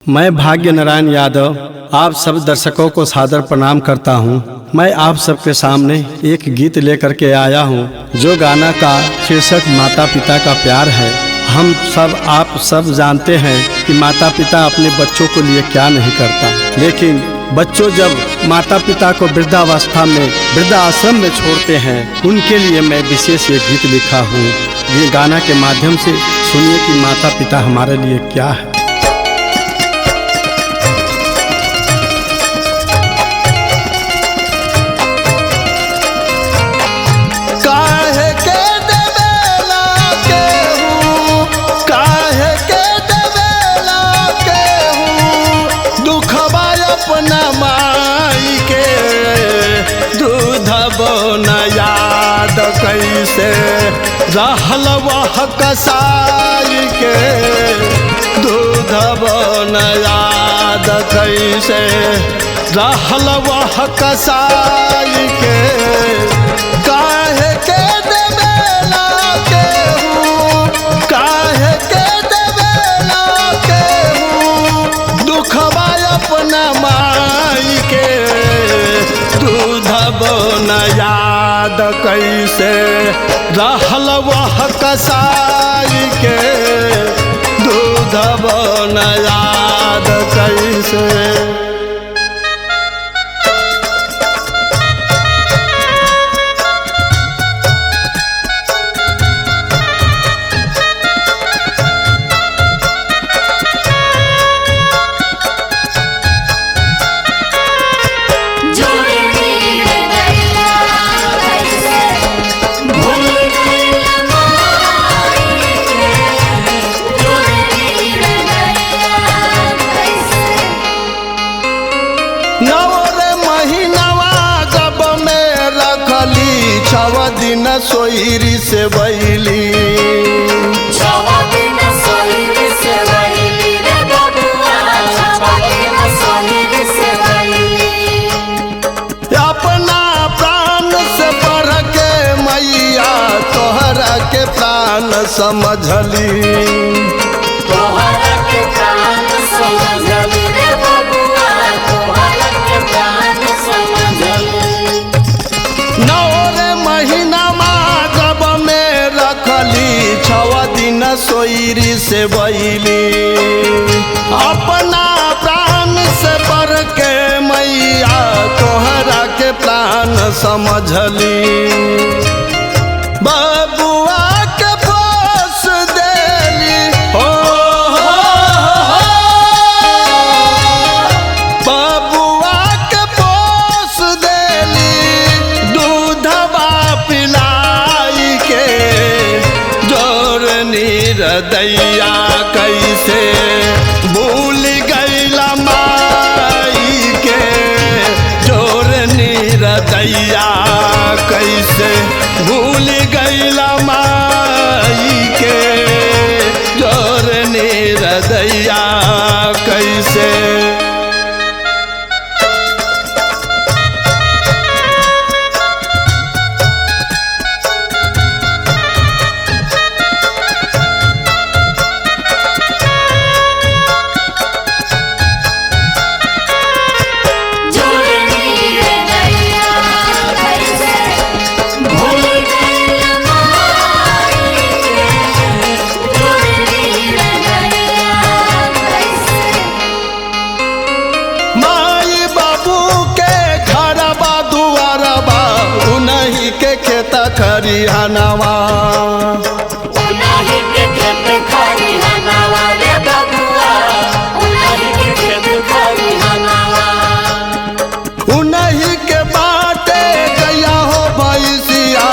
मैं भाग्य नारायण यादव आप सब दर्शकों को सादर प्रणाम करता हूं। मैं आप सबके सामने एक गीत लेकर के आया हूं, जो गाना का शीर्षक माता पिता का प्यार है। हम सब आप सब जानते हैं कि माता पिता अपने बच्चों को लिए क्या नहीं करता, लेकिन बच्चों जब माता पिता को वृद्धावस्था में वृद्धाश्रम में छोड़ते हैं, उनके लिए मैं विशेष ये गीत लिखा हूँ। ये गाना के माध्यम से सुनिए कि माता पिता हमारे लिए क्या है। न याद कैसे रहल वह कसाई के, दूध न याद कैसे रहल वह कसाई के। काहे के देवेला केहू, काहे के देवेला केहू दुखवा अपना माई के। दूध न याद कैसे रहल वह कसाई के, दूध न याद कैसे। छव दिन सोईरी से बैली, अपना प्राण से बढ़ के मैया तोहरा के प्राण समझली। सोईरी से बैली, अपना प्राण से बढ़ के मैया तोहरा के प्राण समझली। बबुआ के पोस देली हो, बबुआ के पोस देली, दूधवा पिलाई के। दैया कैसे भूल गईला माई के, जोर दैया कैसे भूल गईला माई के, जोर दैया कैसे। खेता खरिहानवा, उन्हीं के खेत खरिहानवा रे बबुआ, उन्हीं के खेत खरिहानवा। उन्हीं के बाटे गया हो भैंसिया,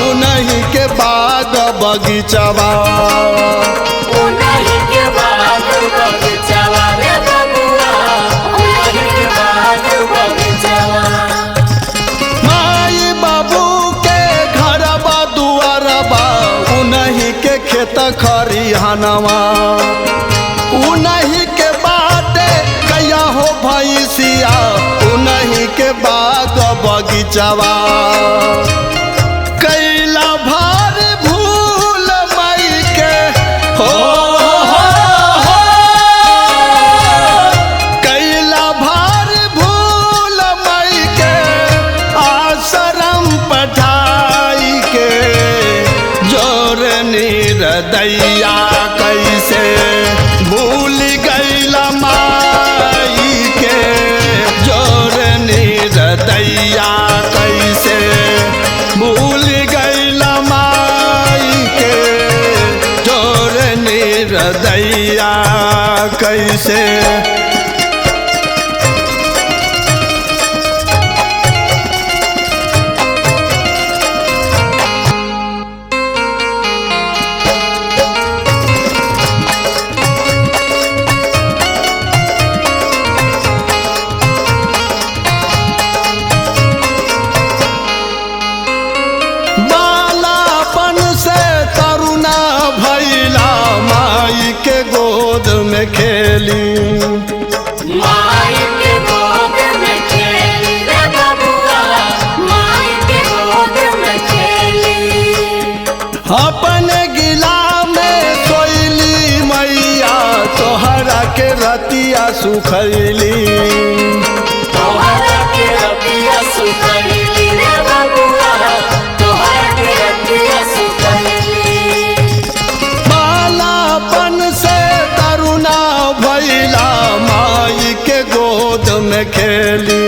उन्हीं के बाग बगीचवा, उन्हीं के बाग बगीचवा रे बबुआ, उन्हीं के बाग बगीचवा। खेत खरिहानवा, उन्हीं के बाटे गया हो भैंसिया, उन्हीं के बाग बगीचवा। कैला भारी भूल मई के हो, कैसे। बालापन से तरुणा भैला माई के गोद में खेली। माई के गोद में खेली रे बबुआ, माई के गोद में खेली। अपने गिला में सोइली मैया तोहरा के रतिया सुखैली। तोहरा के रतिया सुखैली रे बबुआ, तोहरा के रतिया सुखैली। बालापन से तरुणा भैला माई के गोद में खेली।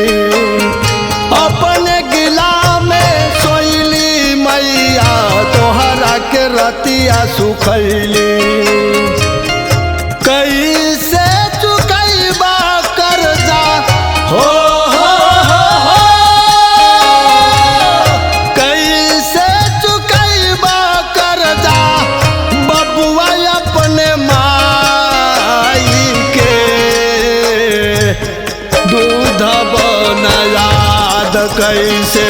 अपने गिला में सोइली मैया तोहरा के रतिया सुखैली। कैसे चुकैबा कर्जा हो, कैसे चुकैबा कर्जा बबुआ अपने माई के। दूध बन याद कैसे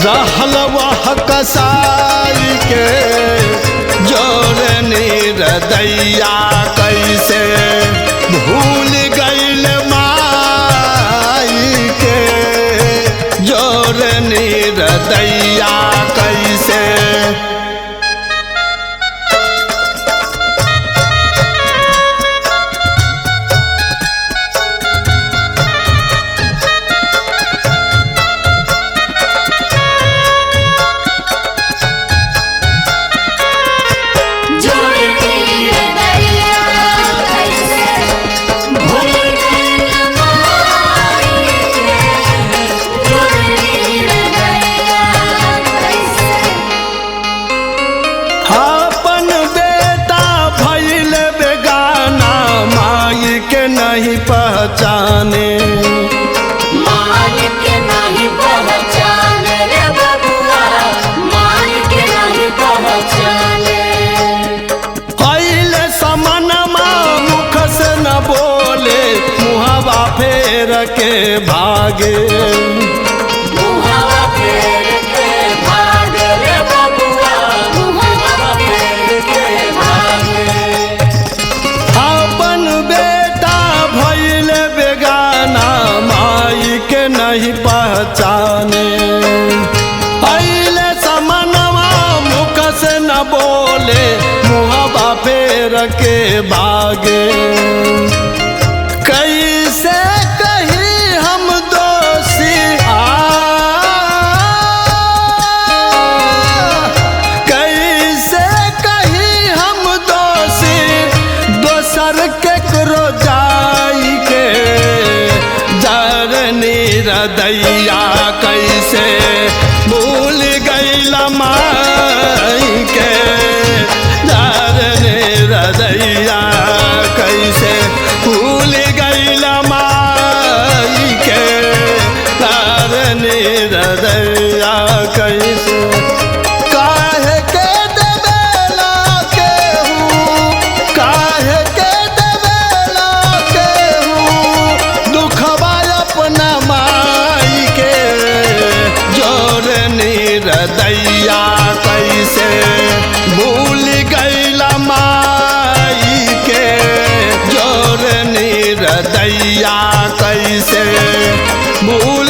रहल वह कसाई के। जोरे निर्दया कैसे भूल गइल माई के। जोरे निर्दया कैसे। अपन बेटा भइल बेगाना माई के नहीं पहचाने। माई के नहीं पहचाने रे बबुआ, माई के नहीं पहचाने। पहले समनमा मुख से न बोले मुहवा फेर के भागे। मुहावा फेर के भागे रे बबुआ, मुहावा फेर के भागे। अपन बेटा भइल बेगाना माई के नहीं पहचाने। पहले समनमा मुख से न बोले मुहवा फेर के भागे। कैसे कही हम दोषी कैसे कही हम दोषी दोसर केकरो जाई के। जरनी हृदया कैसे भूल गइल माई के। जरनी हृदया कैसे भूल गइल माई के। जरनी हृदया कैसे। काहे के देवेला केहू, काहे के देवेला केहू दुखबा अपना माई के। जोरे निर्दया कैसे भूल गइल माई के। जोरे निर्दया कैसे भूल